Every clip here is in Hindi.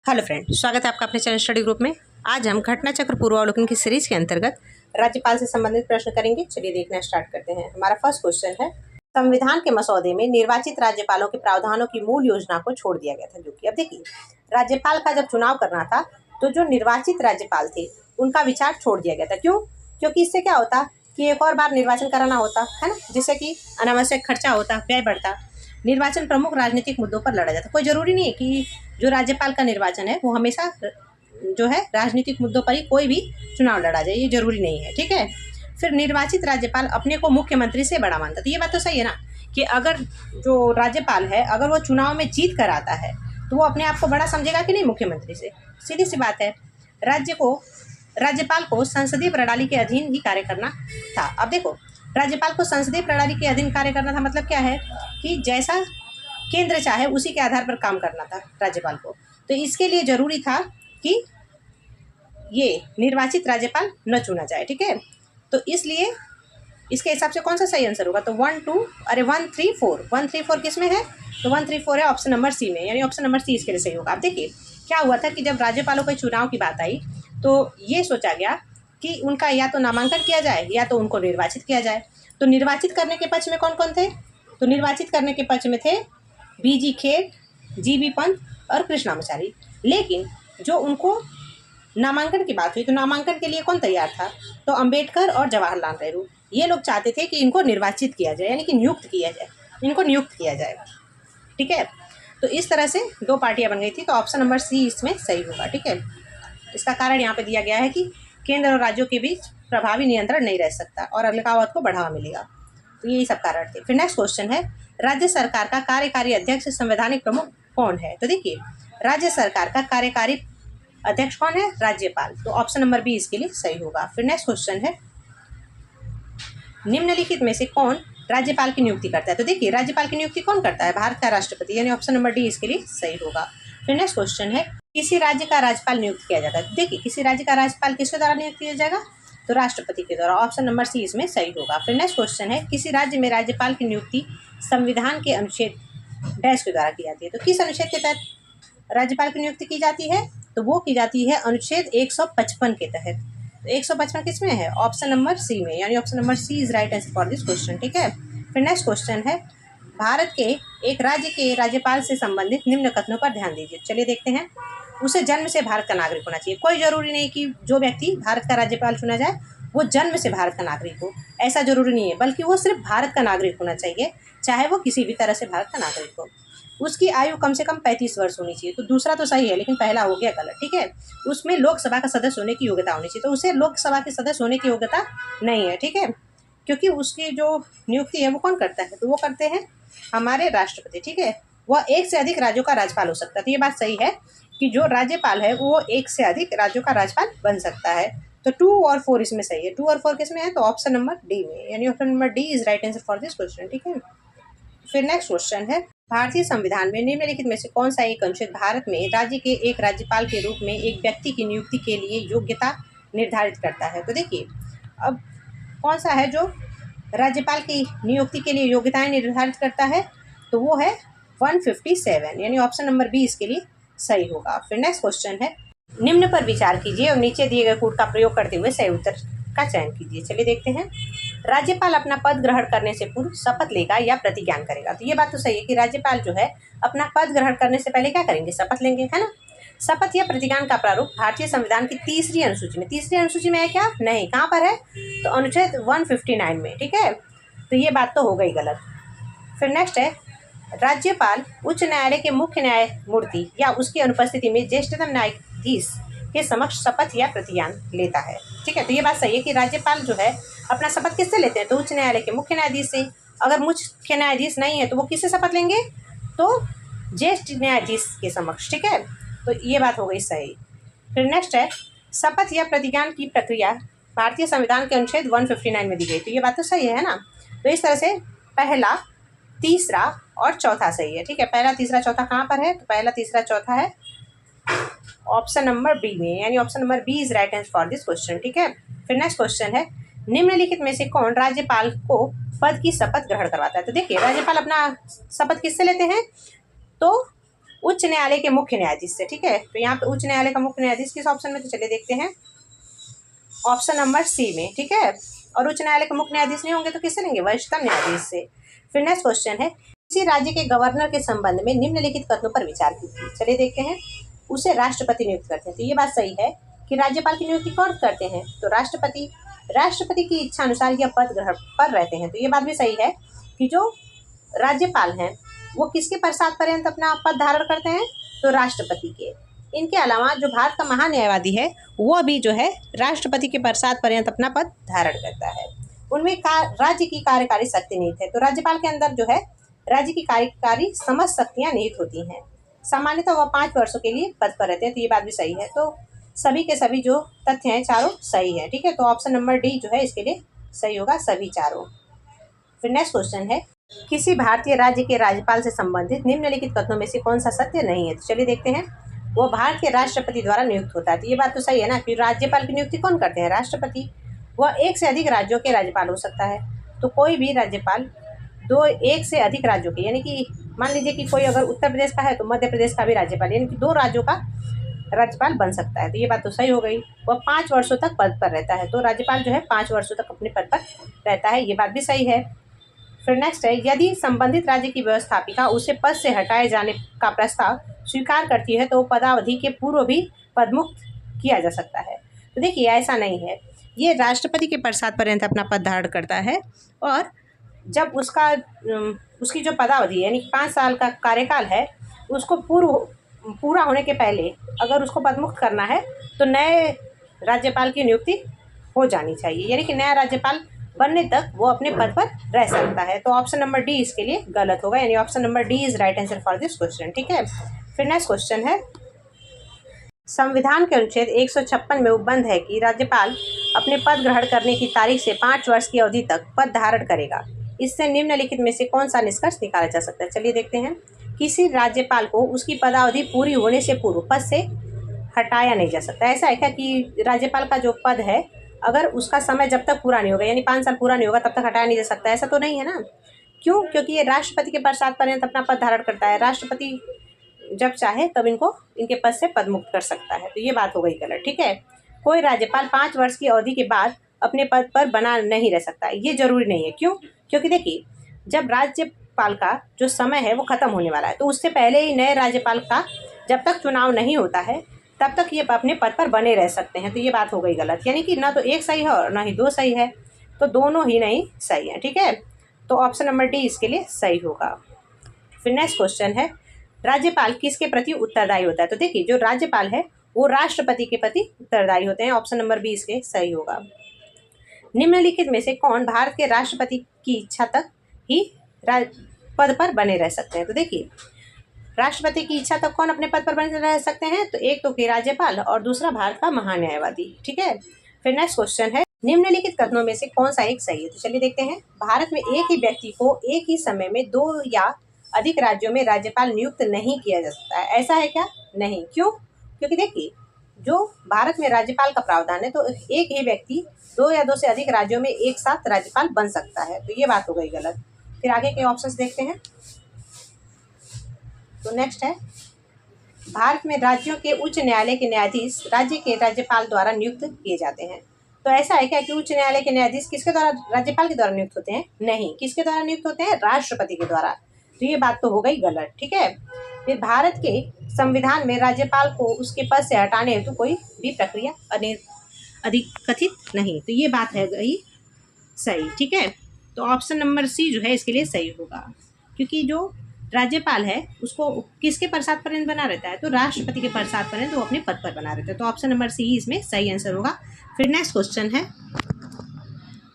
हेलो फ्रेंड, स्वागत है आपका अपने चैनल स्टडी ग्रुप में। आज हम घटना चक्र पूर्वावलोकन की सीरीज के अंतर्गत राज्यपाल से संबंधित प्रश्न करेंगे। चलिए देखना स्टार्ट करते हैं। हमारा फर्स्ट क्वेश्चन है, संविधान के मसौदे में निर्वाचित राज्यपालों के प्रावधानों की मूल योजना को छोड़ दिया गया था। जो कि अब देखिए, राज्यपाल का जब चुनाव करना था तो जो निर्वाचित राज्यपाल थे उनका विचार छोड़ दिया गया था। क्यों? क्योंकि इससे क्या होता कि एक और बार निर्वाचन कराना होता है ना, जिससे कि अनावश्यक खर्चा होता, व्यय बढ़ता। निर्वाचन प्रमुख राजनीतिक मुद्दों पर लड़ा जाता। कोई जरूरी नहीं है कि जो राज्यपाल का निर्वाचन है वो हमेशा जो है राजनीतिक मुद्दों पर ही कोई भी चुनाव लड़ा जाए, ये जरूरी नहीं है। ठीक है। फिर निर्वाचित राज्यपाल अपने को मुख्यमंत्री से बड़ा मानता। तो ये बात तो सही है ना कि अगर जो राज्यपाल है अगर वो चुनाव में जीत कर आता है तो वो अपने आप को बड़ा समझेगा कि नहीं मुख्यमंत्री से। सीधी सी बात है। राज्यपाल को संसदीय प्रणाली के अधीन ही कार्य करना था। अब देखो, राज्यपाल को संसदीय प्रणाली के अधीन कार्य करना था मतलब क्या है कि जैसा केंद्र चाहे उसी के आधार पर काम करना था राज्यपाल को। तो इसके लिए जरूरी था कि ये निर्वाचित राज्यपाल न चुना जाए। ठीक है। तो इसलिए इसके हिसाब से कौन सा सही आंसर होगा? तो 1 3 4 किस में है? तो 1 3 4 है ऑप्शन नंबर सी में, यानी ऑप्शन नंबर सी इसके लिए सही होगा। आप देखिए क्या हुआ था कि जब राज्यपालों के चुनाव की बात आई तो ये सोचा गया कि उनका या तो नामांकन किया जाए या तो उनको निर्वाचित किया जाए। तो निर्वाचित करने के पक्ष में कौन कौन थे? तो निर्वाचित करने के पक्ष में थे बीजी खेर, जीबी पंत और कृष्णामाचारी। लेकिन जो उनको नामांकन की बात हुई तो नामांकन के लिए कौन तैयार था? तो अंबेडकर और जवाहरलाल नेहरू। ये लोग चाहते थे कि इनको निर्वाचित किया जाए, यानी कि नियुक्त किया जाए, इनको नियुक्त किया जाए। ठीक है। तो इस तरह से दो पार्टियां बन गई थी। तो ऑप्शन नंबर सी इसमें सही होगा। ठीक है। इसका कारण यहाँ पे दिया गया है कि केंद्र और राज्यों के बीच प्रभावी नियंत्रण नहीं रह सकता और अलगाववाद को बढ़ावा मिलेगा। तो यही सब कारण थे। फिर नेक्स्ट क्वेश्चन है, राज्य सरकार का कार्यकारी अध्यक्ष संवैधानिक प्रमुख कौन है? तो देखिए, राज्य सरकार का कार्यकारी अध्यक्ष कौन है? राज्यपाल। तो ऑप्शन नंबर बी इसके लिए सही होगा। फिर नेक्स्ट क्वेश्चन है, निम्नलिखित में से कौन राज्यपाल की नियुक्ति करता है? तो देखिए, राज्यपाल की नियुक्ति कौन करता है? भारत का राष्ट्रपति, यानी ऑप्शन नंबर डी इसके लिए सही होगा। फिर नेक्स्ट क्वेश्चन है, किसी राज्य का राज्यपाल नियुक्त किया जाता है। देखिए, किसी राज्य का राज्यपाल किसके द्वारा नियुक्त किया जाएगा? तो राष्ट्रपति के द्वारा। ऑप्शन नंबर सी इसमें सही होगा। फिर नेक्स्ट क्वेश्चन है, किसी राज्य में राज्यपाल की नियुक्ति संविधान के अनुच्छेद डैश के द्वारा की जाती है। तो किस अनुच्छेद के तहत राज्यपाल की नियुक्ति की जाती है? तो वो की जाती है अनुच्छेद 155 के तहत। तो 155 किस में है? ऑप्शन नंबर सी में, यानी option number C is right answer for this question. ठीक है। फिर नेक्स्ट क्वेश्चन है, भारत के एक राज्य के राज्यपाल से संबंधित निम्न कथनों पर ध्यान दीजिए। चलिए देखते हैं। उसे जन्म से भारत का नागरिक होना चाहिए। कोई जरूरी नहीं कि जो व्यक्ति भारत का राज्यपाल चुना जाए वो जन्म से भारत का नागरिक हो, ऐसा जरूरी नहीं है, बल्कि वो सिर्फ भारत का नागरिक होना चाहिए, चाहे वो किसी भी तरह से भारत का नागरिक हो। उसकी आयु कम से कम 35 वर्ष होनी चाहिए। तो दूसरा तो सही है, लेकिन पहला हो गया गलत। ठीक है। उसमें लोकसभा का सदस्य होने की योग्यता होनी चाहिए। तो उसे लोकसभा के सदस्य होने की योग्यता नहीं है। ठीक है। क्योंकि उसकी जो नियुक्ति है वो कौन करता है? तो वो करते हैं हमारे राष्ट्रपति। ठीक है। वह एक से अधिक राज्यों का राज्यपाल हो सकता है। तो ये बात सही है कि जो राज्यपाल है वो एक से अधिक राज्यों का राज्यपाल बन सकता है। तो 2 और 4 इसमें सही है। 2 और 4 किस में है? तो ऑप्शन नंबर डी में, यानी option number D is right answer for this question. ठीक है। फिर नेक्स्ट क्वेश्चन है, भारतीय संविधान में निम्नलिखित में से कौन सा एक अनुच्छेद भारत में राज्य के एक राज्यपाल के रूप में एक व्यक्ति की नियुक्ति के लिए योग्यता निर्धारित करता है? तो देखिए, अब कौन सा है जो राज्यपाल की नियुक्ति के लिए योग्यताएं निर्धारित करता है? तो वो है 157, यानी ऑप्शन नंबर बी इसके लिए सही होगा। फिर नेक्स्ट क्वेश्चन है, निम्न पर विचार कीजिए और नीचे दिए गए कूट का प्रयोग करते हुए सही उत्तर का चयन कीजिए। चलिए देखते हैं। राज्यपाल अपना पद ग्रहण करने से पूर्व शपथ लेगा या प्रतिज्ञान करेगा? तो ये बात तो सही है कि राज्यपाल जो है अपना पद ग्रहण करने से पहले क्या करेंगे? शपथ लेंगे, है ना। शपथ या प्रतिज्ञान का प्रारूप भारतीय संविधान की तीसरी अनुसूची में है क्या? नहीं। कहाँ पर है? तो अनुच्छेद 159 में। ठीक है। तो ये बात तो हो गई गलत। फिर नेक्स्ट है, राज्यपाल उच्च न्यायालय के मुख्य न्यायमूर्ति या उसकी अनुपस्थिति में ज्येष्ठतम न्यायाधीश के समक्ष शपथ या प्रतिज्ञान लेता है। ठीक है। तो ये बात सही है कि राज्यपाल जो है अपना शपथ किससे लेते हैं? तो उच्च न्यायालय के मुख्य न्यायाधीश से। अगर मुख्य न्यायाधीश नहीं है तो वो किससे शपथ लेंगे? तो ज्येष्ठ न्यायाधीश के समक्ष। ठीक है। तो ये बात हो गई सही। फिर नेक्स्ट है, शपथ या प्रतिज्ञान की प्रक्रिया भारतीय संविधान के अनुच्छेद 159 में दी गई। तो ये बात तो सही है ना। तो इस तरह से पहला, तीसरा और चौथा सही है। ठीक है। पहला, तीसरा, चौथा कहाँ पर है? तो पहला, तीसरा, चौथा है ऑप्शन नंबर बी में, यानी option number B is right answer for this question. ठीक है। फिर नेक्स्ट क्वेश्चन है, निम्नलिखित में से कौन राज्यपाल को पद की शपथ ग्रहण करवाता है? तो देखिए, राज्यपाल अपना शपथ किससे लेते हैं? तो उच्च न्यायालय के मुख्य न्यायाधीश से। ठीक है, तो यहाँ पे उच्च न्यायालय का मुख्य न्यायाधीश किस ऑप्शन में, तो चलिए देखते हैं ऑप्शन नंबर सी में। ठीक है, और उच्च न्यायालय के मुख्य न्यायाधीश नहीं होंगे तो किससे लेंगे, वरिष्ठतम न्यायाधीश से। फिर नेक्स्ट क्वेश्चन है, किसी राज्य के गवर्नर के संबंध में निम्नलिखित कथनों पर विचार कीजिए। चलिए देखते हैं, उसे राष्ट्रपति नियुक्त करते हैं, तो ये बात सही है कि राज्यपाल की नियुक्ति कौन करते हैं, तो राष्ट्रपति की इच्छा अनुसार यह पद ग्रहण पर रहते हैं। तो ये बात भी सही है कि जो राज्यपाल हैं वो किसके पश्चात पर्यंत अपना पद धारण करते हैं, तो राष्ट्रपति के। इनके अलावा जो भारत का महान्यायवादी है वो भी जो है राष्ट्रपति के पश्चात पर्यंत अपना पद धारण करता है। उनमें राज्य की कार्यकारी शक्ति निहित है, तो राज्यपाल के अंदर जो है राज्य की कार्यकारी समस्त शक्तियां निहित होती हैं। सामान्यतः वह 5 वर्षों के लिए पद पर रहते हैं, तो ये बात भी सही है। तो सभी के सभी जो तथ्य हैं चारों सही है। ठीक है, तो ऑप्शन नंबर डी जो है इसके लिए सही होगा, सभी चारों। फिर नेक्स्ट क्वेश्चन है, किसी भारतीय राज्य के राज्यपाल से संबंधित निम्नलिखित कथनों में से कौन सा सत्य नहीं है, तो चलिए देखते हैं। वो भारत के राष्ट्रपति द्वारा नियुक्त होता है, तो ये बात तो सही है ना कि राज्यपाल की नियुक्ति कौन करते हैं, राष्ट्रपति। वह एक से अधिक राज्यों के राज्यपाल हो सकता है, तो कोई भी राज्यपाल एक से अधिक राज्यों के, यानी कि मान लीजिए कि कोई अगर उत्तर प्रदेश का है तो मध्य प्रदेश का भी राज्यपाल, यानी कि 2 राज्यों का राज्यपाल बन सकता है। तो ये बात तो सही हो गई। वह 5 वर्षों तक पद पर रहता है, तो राज्यपाल जो है 5 वर्षों तक अपने पद पर रहता है, ये बात भी सही है। फिर नेक्स्ट है, यदि संबंधित राज्य की व्यवस्थापिका उसे पद से हटाए जाने का प्रस्ताव स्वीकार करती है तो पदावधि के पूर्व भी पदमुक्त किया जा सकता है। तो देखिए ऐसा नहीं है, ये राष्ट्रपति के पश्चात पर्यंत अपना पद धारण करता है, और जब उसकी जो पदावधि यानी 5 साल का कार्यकाल है उसको पूरा होने के पहले अगर उसको पदमुक्त करना है तो नए राज्यपाल की नियुक्ति हो जानी चाहिए, यानी कि नया राज्यपाल बनने तक वो अपने पद पर रह सकता है। तो ऑप्शन नंबर डी इसके लिए गलत होगा, यानी option number D is right answer for this question. ठीक है, फिर नेक्स्ट क्वेश्चन है, संविधान के अनुच्छेद 156 में उपबंध है कि राज्यपाल अपने पद ग्रहण करने की तारीख से 5 वर्ष की अवधि तक पद धारण करेगा। इससे निम्नलिखित में से कौन सा निष्कर्ष निकाला जा सकता है, चलिए देखते हैं। किसी राज्यपाल को उसकी पदावधि पूरी होने से पूर्व पद से हटाया नहीं जा सकता। ऐसा है क्या कि राज्यपाल का जो पद है अगर उसका समय जब तक पूरा नहीं होगा, यानी 5 साल पूरा नहीं होगा, तब तक हटाया नहीं जा सकता, ऐसा तो नहीं है ना। क्यों, क्योंकि ये राष्ट्रपति के पश्चात पर्यंत अपना पद धारण करता है, राष्ट्रपति जब चाहे तब इनके पद से पदमुक्त कर सकता है, तो ये बात हो गई गलत। ठीक है, कोई राज्यपाल 5 वर्ष की अवधि के बाद अपने पद पर बना नहीं रह सकता, ये जरूरी नहीं है। क्यों, क्योंकि देखिए जब राज्यपाल का जो समय है वो खत्म होने वाला है तो उससे पहले ही नए राज्यपाल का जब तक चुनाव नहीं होता है तब तक ये अपने पद पर बने रह सकते हैं, तो ये बात हो गई गलत। यानी कि ना तो एक सही है और ना ही 2 सही है, तो दोनों ही नहीं सही है। ठीक है, तो ऑप्शन नंबर डी इसके लिए सही होगा। फिर नेक्स्ट क्वेश्चन है, राज्यपाल किसके प्रति उत्तरदायी होता है, तो देखिए जो राज्यपाल है वो राष्ट्रपति के प्रति उत्तरदायी होते हैं, ऑप्शन नंबर बी इसके सही होगा। निम्नलिखित में से कौन भारत के राष्ट्रपति की इच्छा तक ही पद पर बने रह सकते हैं, तो देखिए राष्ट्रपति की इच्छा तक कौन अपने पद पर बने रह सकते हैं, तो एक तो कि राज्यपाल और दूसरा भारत का महान्यायवादी। ठीक है, फिर नेक्स्ट क्वेश्चन है, निम्नलिखित कथनों में से कौन सा एक सही है, तो चलिए देखते हैं। भारत में एक ही व्यक्ति को एक ही समय में 2 या अधिक राज्यों में राज्यपाल नियुक्त नहीं किया जा सकता है, ऐसा है क्या, नहीं। क्यों, क्योंकि देखिए जो भारत में राज्यपाल का प्रावधान है तो एक ही व्यक्ति 2 या 2 से अधिक राज्यों में एक साथ राज्यपाल बन सकता है, तो ये बात हो गई गलत। फिर आगे के ऑप्शंस देखते हैं। तो नेक्स्ट है, भारत में राज्यों के उच्च न्यायालय के न्यायाधीश राज्य के राज्यपाल द्वारा नियुक्त किए जाते हैं, तो ऐसा है क्या कि उच्च न्यायालय के न्यायाधीश किसके द्वारा, राज्यपाल के द्वारा नियुक्त होते हैं, नहीं। किसके द्वारा नियुक्त होते हैं, राष्ट्रपति के द्वारा, तो ये बात तो हो गई गलत। ठीक है, फिर भारत के संविधान में राज्यपाल को उसके पद से हटाने हेतु कोई भी प्रक्रिया अधिकथित नहीं, तो ये बात है गई सही। ठीक है, तो ऑप्शन नंबर सी जो है इसके लिए सही होगा, क्योंकि जो राज्यपाल है उसको किसके पश्चात पर्यंत बना रहता है, तो राष्ट्रपति के पश्चात पर्यंत वो अपने पद पर बना रहता है, तो ऑप्शन नंबर सी इसमें सही आंसर होगा। फिर नेक्स्ट क्वेश्चन है,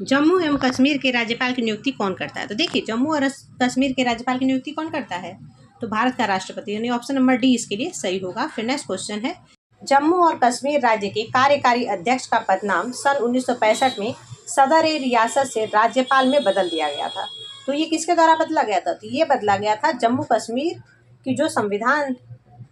जम्मू एवं कश्मीर के राज्यपाल की नियुक्ति कौन करता है, तो देखिए जम्मू और कश्मीर के राज्यपाल की नियुक्ति कौन करता है, तो भारत का राष्ट्रपति, यानी ऑप्शन नंबर डी इसके लिए सही होगा। फिर नेक्स्ट क्वेश्चन है, जम्मू और कश्मीर राज्य के कार्यकारी अध्यक्ष का पदनाम सन 1965 में सदर-ए-रियासत से राज्यपाल में बदल दिया गया था, तो ये किसके द्वारा बदला गया था, तो ये बदला गया था जम्मू कश्मीर की जो संविधान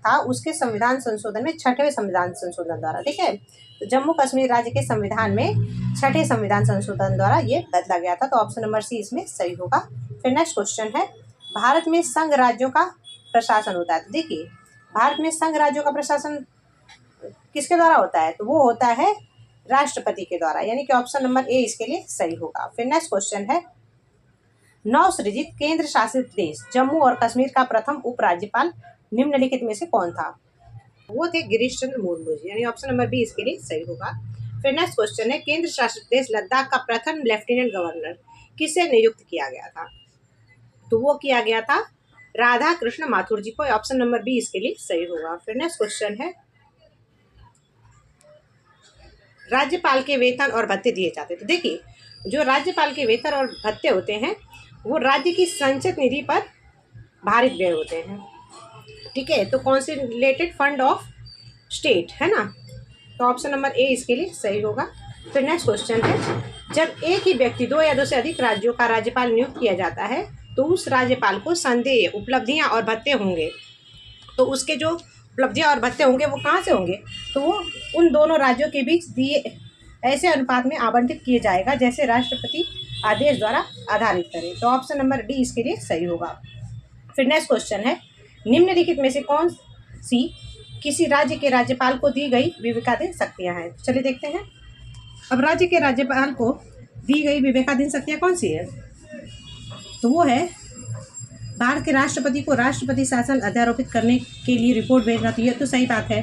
था उसके संविधान संशोधन में 6वें संविधान संशोधन द्वारा। ठीक है, तो जम्मू कश्मीर राज्य के संविधान में 6ठे संविधान संशोधन द्वारा ये बदला गया था, तो ऑप्शन नंबर सी इसमें सही होगा। फिर नेक्स्ट क्वेश्चन है, भारत में संघ राज्यों का प्रशासन होता है, तो देखिए भारत में संघ राज्यों का प्रशासन किसके द्वारा होता है? तो वो होता है राष्ट्रपति के द्वारा, यानी कि ऑप्शन नंबर ए इसके लिए सही होगा। फिर नेक्स्ट क्वेश्चन है, नवसृजित केंद्र शासित देश जम्मू और कश्मीर का प्रथम उपराज्यपाल निम्नलिखित में से कौन था? वो थे गिरीश चंद्र मुर्मू जी, यानी ऑप्शन नंबर बी इसके लिए सही होगा। फिर नेक्स्ट क्वेश्चन है, केंद्र शासित देश लद्दाख का प्रथम लेफ्टिनेंट गवर्नर किसे नियुक्त किया गया था? तो वो किया गया था राधा कृष्ण माथुर जी को, ऑप्शन नंबर बी इसके लिए सही होगा। फिर नेक्स्ट क्वेश्चन है, राज्यपाल के वेतन और भत्ते दिए जाते हैं। तो देखिए, जो राज्यपाल के वेतन और भत्ते होते हैं वो राज्य की संचित निधि पर भारित व्यय होते हैं, ठीक है। तो कॉन्सोलिडेटेड फंड ऑफ स्टेट है ना, तो ऑप्शन नंबर ए इसके लिए सही होगा। फिर नेक्स्ट क्वेश्चन है, जब एक ही व्यक्ति 2 या 2 से अधिक राज्यों का राज्यपाल नियुक्त किया जाता है तो उस राज्यपाल को संदेय उपलब्धियां और भत्ते होंगे, तो उसके जो उपलब्धियां और भत्ते होंगे वो कहाँ से होंगे? तो वो उन दोनों राज्यों के बीच दिए ऐसे अनुपात में आवंटित किए जाएगा जैसे राष्ट्रपति आदेश द्वारा आधारित करें, तो ऑप्शन नंबर डी इसके लिए सही होगा। फिर नेक्स्ट क्वेश्चन है, निम्नलिखित में से कौन सी किसी राज्य के राज्यपाल को दी गई विवेकाधीन शक्तियां हैं? चलिए देखते हैं। अब राज्य के राज्यपाल को दी गई विवेकाधीन शक्तियां कौन सी है? तो वो है भारत के राष्ट्रपति को राष्ट्रपति शासन अध्यारोपित करने के लिए रिपोर्ट भेजना। तो ये तो सही बात है।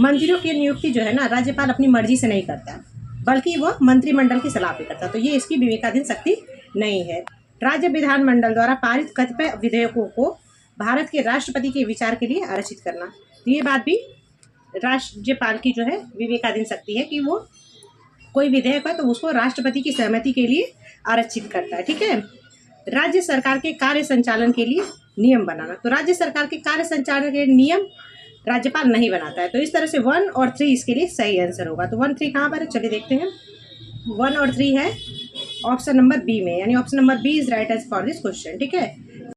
मंत्रियों की नियुक्ति जो है ना, राज्यपाल अपनी मर्जी से नहीं करता बल्कि वह मंत्रिमंडल की सलाह पे करता, तो ये इसकी विवेकाधीन शक्ति नहीं है। राज्य विधानमंडल द्वारा पारित कतिपय विधेयकों को भारत के राष्ट्रपति के विचार के लिए आरक्षित करना, तो ये बात भी राज्यपाल की जो है विवेकाधीन शक्ति है कि वो कोई विधेयक है तो उसको राष्ट्रपति की सहमति के लिए आरक्षित करता है, ठीक है। राज्य सरकार के कार्य संचालन के लिए नियम बनाना, तो राज्य सरकार के कार्य संचालन के नियम राज्यपाल नहीं बनाता है, तो इस तरह से 1 और 3 इसके लिए सही आंसर होगा। तो 1 3 कहाँ पर है? चलिए देखते हैं। 1 और 3 है ऑप्शन नंबर बी में, यानी option number B is right answer for this question, ठीक है।